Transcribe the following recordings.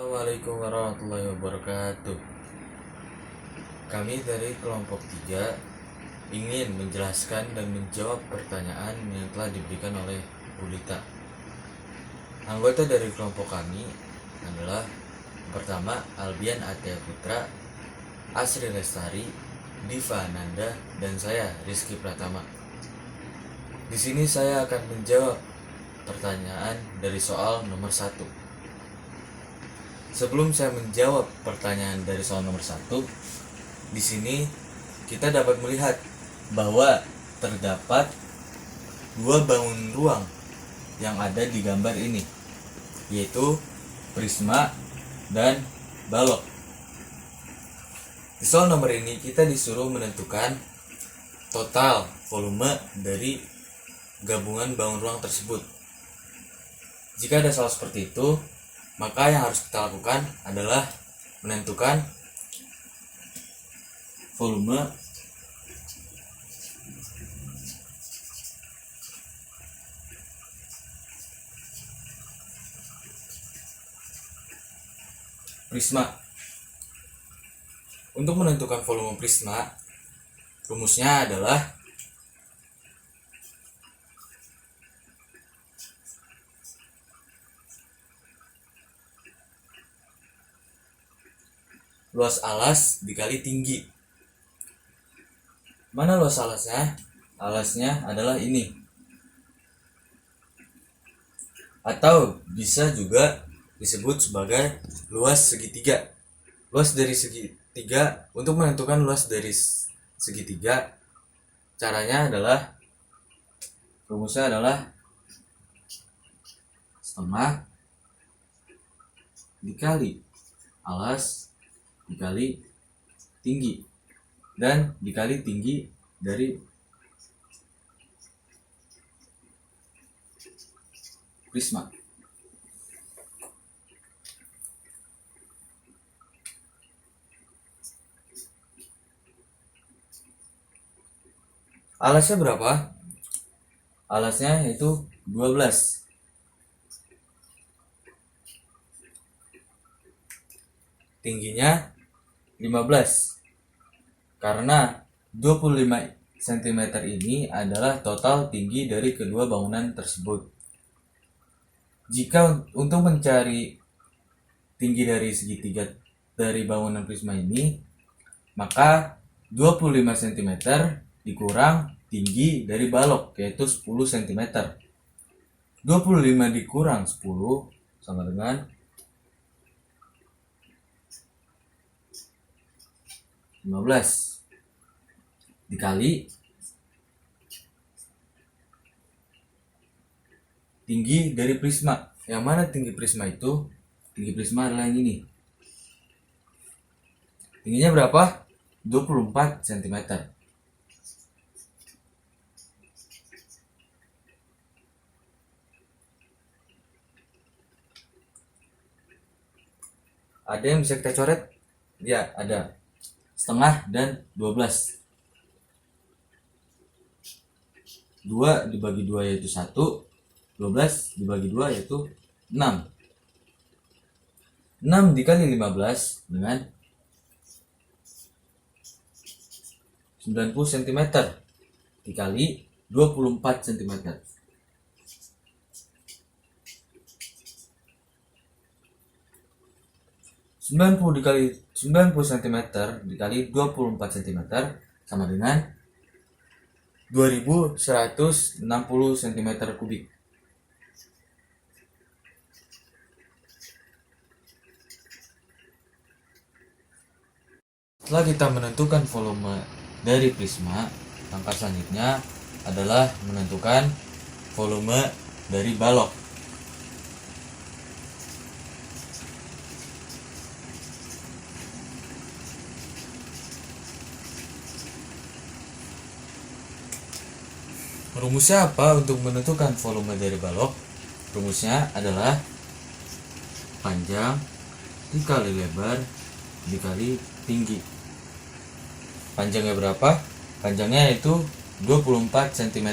Assalamualaikum warahmatullahi wabarakatuh. Kami dari kelompok 3 ingin menjelaskan dan menjawab pertanyaan yang telah diberikan oleh Bu Lita. Anggota dari kelompok kami adalah pertama Albian Atia Putra, Asri Lestari, Diva Ananda, dan saya Rizky Pratama. Di sini saya akan menjawab pertanyaan dari soal nomor 1. Sebelum saya menjawab pertanyaan dari soal nomor 1, di sini kita dapat melihat bahwa terdapat dua bangun ruang yang ada di gambar ini, yaitu prisma dan balok. Di soal nomor ini kita disuruh menentukan total volume dari gabungan bangun ruang tersebut. Jika ada soal seperti itu, maka yang harus kita lakukan adalah menentukan volume prisma. Untuk menentukan volume prisma, rumusnya adalah luas alas dikali tinggi. Mana luas alasnya? Alasnya adalah ini. Atau bisa juga disebut sebagai luas segitiga. Luas dari segitiga, untuk menentukan luas dari segitiga, caranya adalah, rumusnya adalah setengah dikali alas dikali tinggi, dan dikali tinggi dari prisma. Alasnya berapa? Alasnya yaitu 12. Tingginya 15. Karena 25 cm ini adalah total tinggi dari kedua bangunan tersebut. Jika untuk mencari tinggi dari segitiga dari bangunan prisma ini, maka 25 cm dikurang tinggi dari balok, yaitu 10 cm. 25 dikurang 10 sama dengan 15 dikali tinggi dari prisma. Yang mana tinggi prisma itu? Tinggi prisma adalah yang ini. Tingginya berapa? 24 cm. Ada yang bisa kita coret? Ya, ada. Setengah dan 12. 2 dibagi 2 yaitu 1. 12 dibagi 2 yaitu 6. 6 dikali 15 dengan 90 cm dikali 24 cm. 90 dikali 90 cm dikali 24 cm sama dengan 2160 cm kubik. Setelah kita menentukan volume dari prisma, langkah selanjutnya adalah menentukan volume dari balok. Rumusnya apa untuk menentukan volume dari balok? Rumusnya adalah panjang dikali lebar dikali tinggi. Panjangnya berapa? Panjangnya yaitu 24 cm.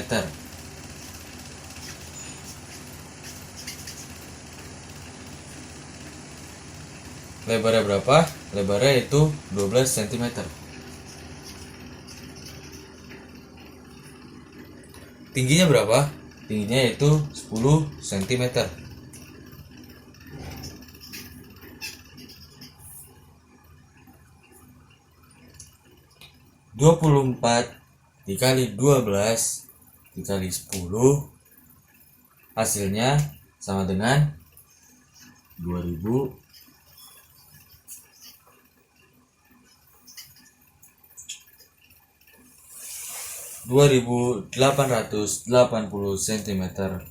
Lebarnya berapa? Lebarnya itu 12 cm. Tingginya berapa? Tingginya itu 10 cm. 24 dikali 12 dikali 10, hasilnya sama dengan 2000 2880 cm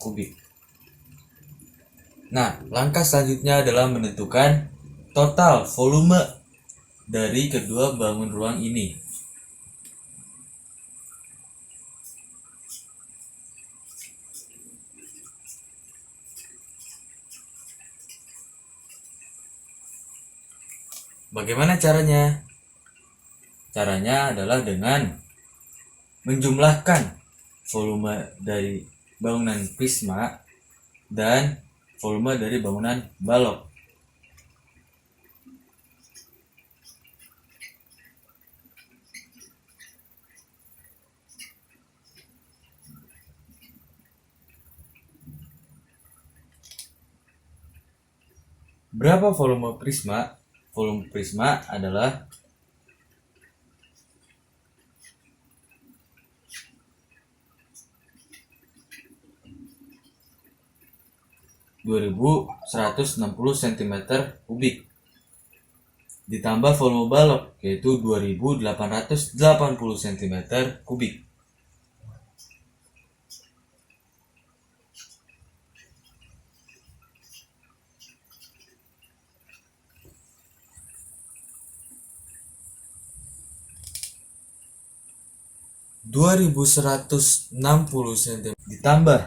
kubik. Nah, langkah selanjutnya adalah menentukan total volume dari kedua bangun ruang ini. Bagaimana caranya? Caranya adalah dengan menjumlahkan volume dari bangunan prisma dan volume dari bangunan balok. Berapa volume prisma? Volume prisma adalah 2160 cm kubik ditambah volume balok yaitu 2880 cm kubik. cm ditambah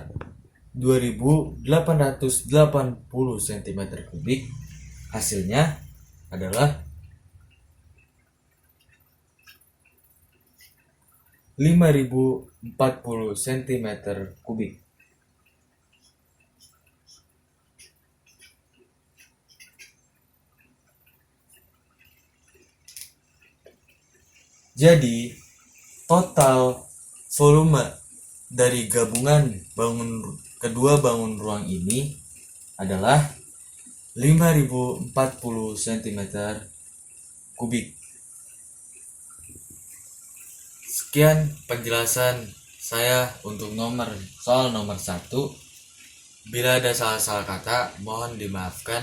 2880 cm kubik, hasilnya adalah 5040 cm kubik. Jadi total volume dari gabungan kedua bangun ruang ini adalah 5040 cm kubik. Sekian penjelasan saya untuk soal nomor 1. Bila ada salah-salah kata, mohon dimaafkan.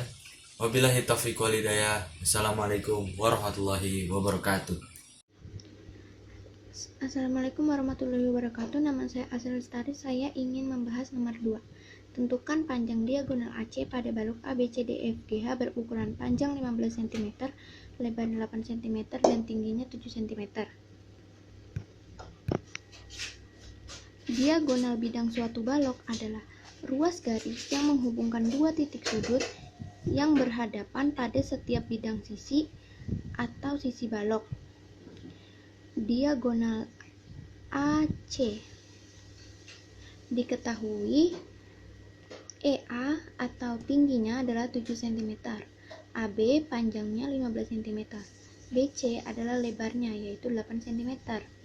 Wabillahi taufiq wal hidayah. Assalamualaikum warahmatullahi wabarakatuh. Assalamualaikum warahmatullahi wabarakatuh. Nama saya Asri Lestari. Saya ingin membahas nomor 2. Tentukan panjang diagonal AC pada balok ABCDEFGH berukuran panjang 15 cm, lebar 8 cm, dan tingginya 7 cm. Diagonal bidang suatu balok adalah ruas garis yang menghubungkan dua titik sudut yang berhadapan pada setiap bidang sisi atau sisi balok. Diagonal AC diketahui EA atau tingginya adalah 7 cm, AB panjangnya 15 cm, BC adalah lebarnya yaitu 8 cm.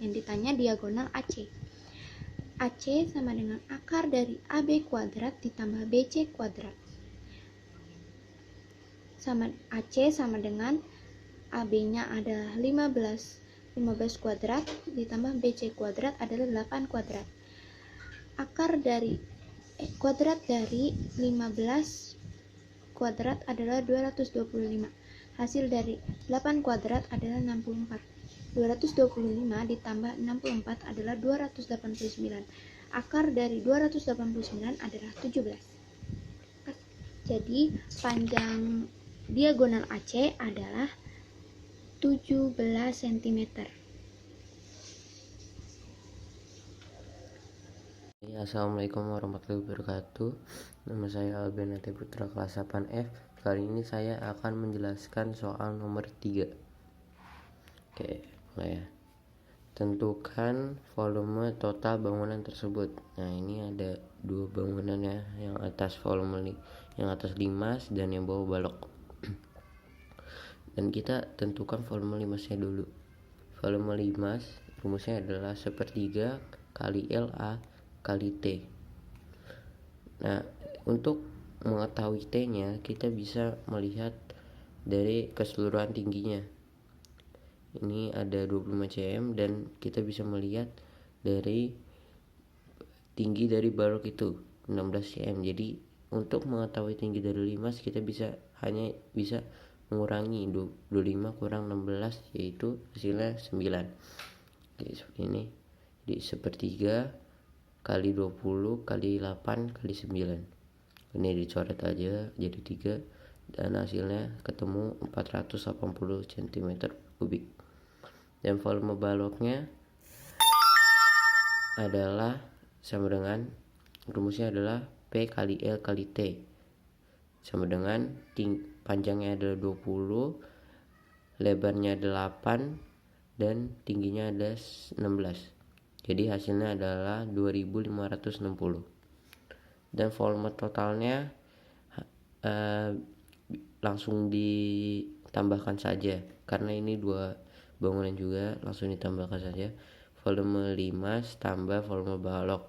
Yang ditanya diagonal AC. AC sama dengan akar dari AB kuadrat ditambah BC kuadrat. AC sama dengan AB-nya adalah 15 kuadrat ditambah BC kuadrat adalah 8 kuadrat. Akar dari kuadrat dari 15 kuadrat adalah 225. Hasil dari 8 kuadrat adalah 64. 225 ditambah 64 adalah 289. Akar dari 289 adalah 17. Jadi panjang diagonal AC adalah 17 cm. Assalamualaikum warahmatullahi wabarakatuh. Nama saya Albenate Putra kelas 8F. Kali ini saya akan menjelaskan soal nomor 3. Oke, mulai ya. Tentukan volume total bangunan tersebut. Nah, ini ada dua bangunan ya, yang atas volume yang atas limas dan yang bawah balok. Dan kita tentukan volume limasnya dulu. Volume limas rumusnya adalah 1/3 kali LA kali T. Nah, untuk mengetahui T-nya, kita bisa melihat dari keseluruhan tingginya. Ini ada 25 cm dan kita bisa melihat dari tinggi dari balok itu 16 cm. Jadi untuk mengetahui tinggi dari limas, kita hanya bisa mengurangi 25 kurang 16, yaitu hasilnya 9. Jadi seperti ini. Jadi 1/3 kali 20 kali 8 kali 9. Ini dicoret aja jadi 3 dan hasilnya ketemu 480 cm3. Dan volume baloknya adalah sama dengan, rumusnya adalah P kali L kali T sama dengan panjangnya adalah 20, lebarnya 8 dan tingginya ada 16. Jadi hasilnya adalah 2560. Dan volume totalnya langsung ditambahkan saja, karena ini 2 bangunan juga, langsung ditambahkan saja. Volume limas tambah volume balok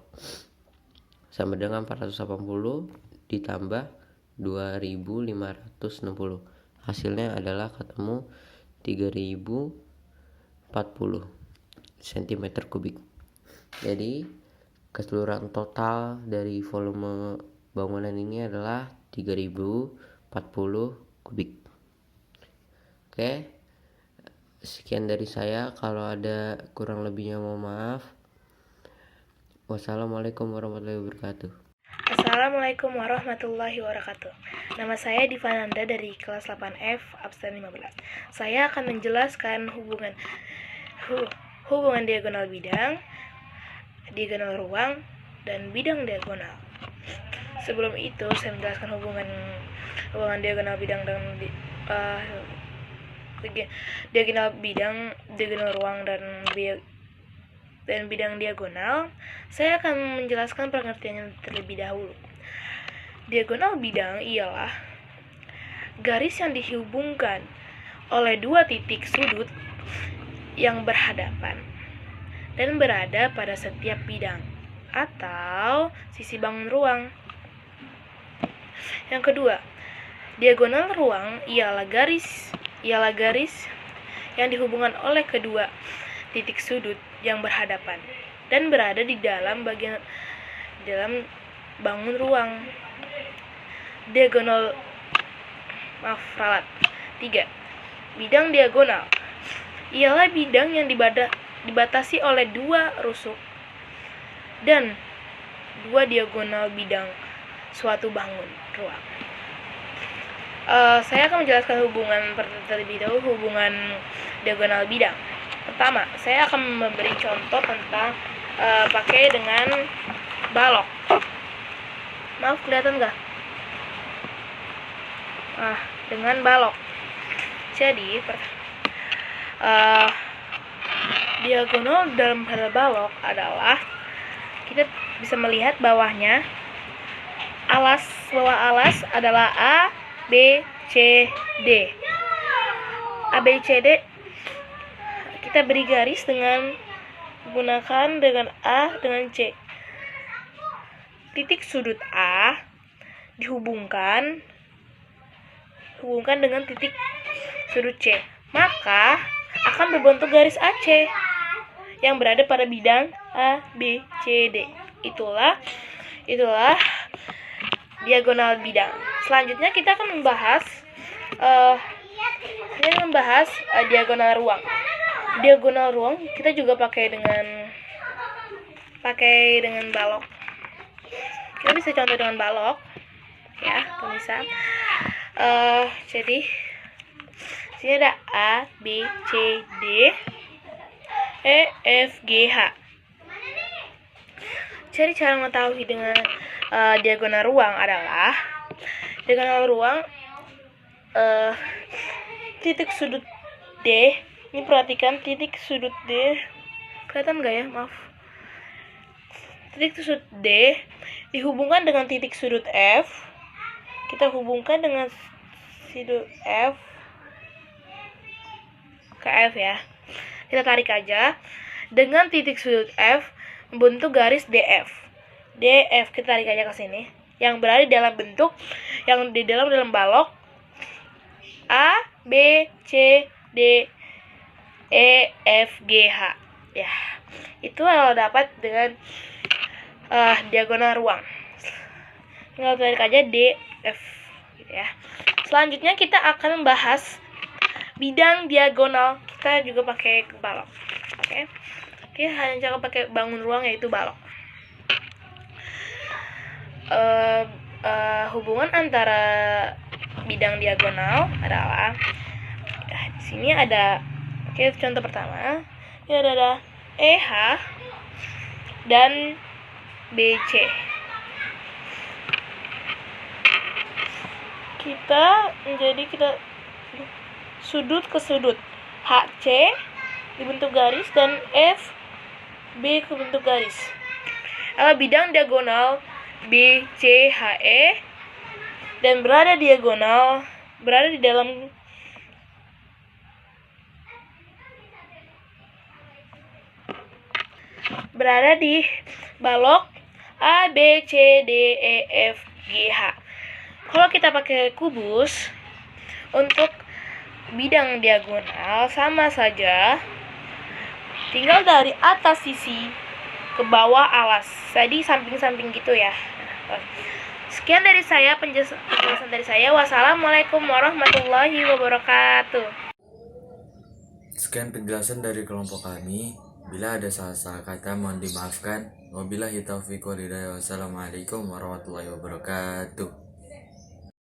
sama dengan 480 ditambah 2560. Hasilnya adalah ketemu 3040 cm3. Jadi keseluruhan total dari volume bangunan ini adalah 3040 kubik. Oke, sekian dari saya. Kalau ada kurang lebihnya mohon maaf. Wassalamualaikum warahmatullahi wabarakatuh. Assalamualaikum warahmatullahi wabarakatuh. Nama saya Divananda dari kelas 8F absen 15. Saya akan menjelaskan hubungan diagonal bidang, diagonal ruang, dan bidang diagonal. Sebelum itu saya menjelaskan hubungan diagonal bidang dan diagonal bidang, diagonal ruang, dan bidang diagonal. Saya akan menjelaskan pengertiannya terlebih dahulu. Diagonal bidang ialah garis yang dihubungkan oleh 2 titik sudut yang berhadapan dan berada pada setiap bidang atau sisi bangun ruang. Yang kedua, diagonal ruang ialah garis yang dihubungkan oleh kedua titik sudut yang berhadapan dan berada di dalam bangun ruang. Ralat 3. Bidang diagonal ialah bidang yang dibatasi oleh 2 rusuk dan 2 diagonal bidang suatu bangun ruang. Saya akan menjelaskan terlebih dahulu hubungan diagonal bidang. Pertama, saya akan memberi contoh tentang pakai dengan balok. Maaf, kelihatan nggak? Dengan balok. Jadi, diagonal dalam pada balok adalah kita bisa melihat bawah alas adalah A, B, C, D. A, B, C, D kita beri garis dengan menggunakan dengan A dengan C. Titik sudut A dihubungkan dengan titik sudut C, maka akan berbentuk garis AC yang berada pada bidang A, B, C, D. Itulah diagonal bidang. Selanjutnya kita akan membahas diagonal ruang. Diagonal ruang kita juga pakai dengan balok. Kita bisa contoh dengan balok, ya, pemirsa. Jadi sini ada A, B, C, D, E, F, G, H. Jadi cara mengetahui dengan diagonal ruang adalah diagonal ruang titik sudut D. Ini perhatikan titik sudut D. Kelihatan nggak ya? Maaf. Titik sudut D dihubungkan dengan titik sudut F. Kita hubungkan dengan sudut F. F ya. Kita tarik aja. Dengan titik sudut F membentuk garis DF. DF kita tarik aja ke sini. Yang berada di dalam bentuk yang di dalam balok A, B, C, D, E, F, G, H. Ya, itu kalau dapat dengan diagonal ruang. Tinggal tarik aja D, F, gitu ya. Selanjutnya kita akan membahas bidang diagonal. Kita juga pakai balok. Oke. Oke, hanya cara pakai bangun ruang yaitu balok. Hubungan antara bidang diagonal adalah di sini ada contoh pertama. Ini ada EH dan BC. Kita sudut ke sudut HC dibentuk garis dan FB ke bentuk garis. Bidang diagonal BCHE dan berada di balok A, B, C, D, E, F, G, H. Kalau kita pakai kubus untuk bidang diagonal sama saja, tinggal dari atas sisi ke bawah alas, jadi samping-samping gitu ya. Sekian dari saya, penjelasan dari saya. Wassalamualaikum warahmatullahi wabarakatuh. Sekian penjelasan dari kelompok kami. Bila ada salah-salah kata mohon dimaafkan. Wabillahi taufiq wal hidayah. Wassalamualaikum warahmatullahi wabarakatuh.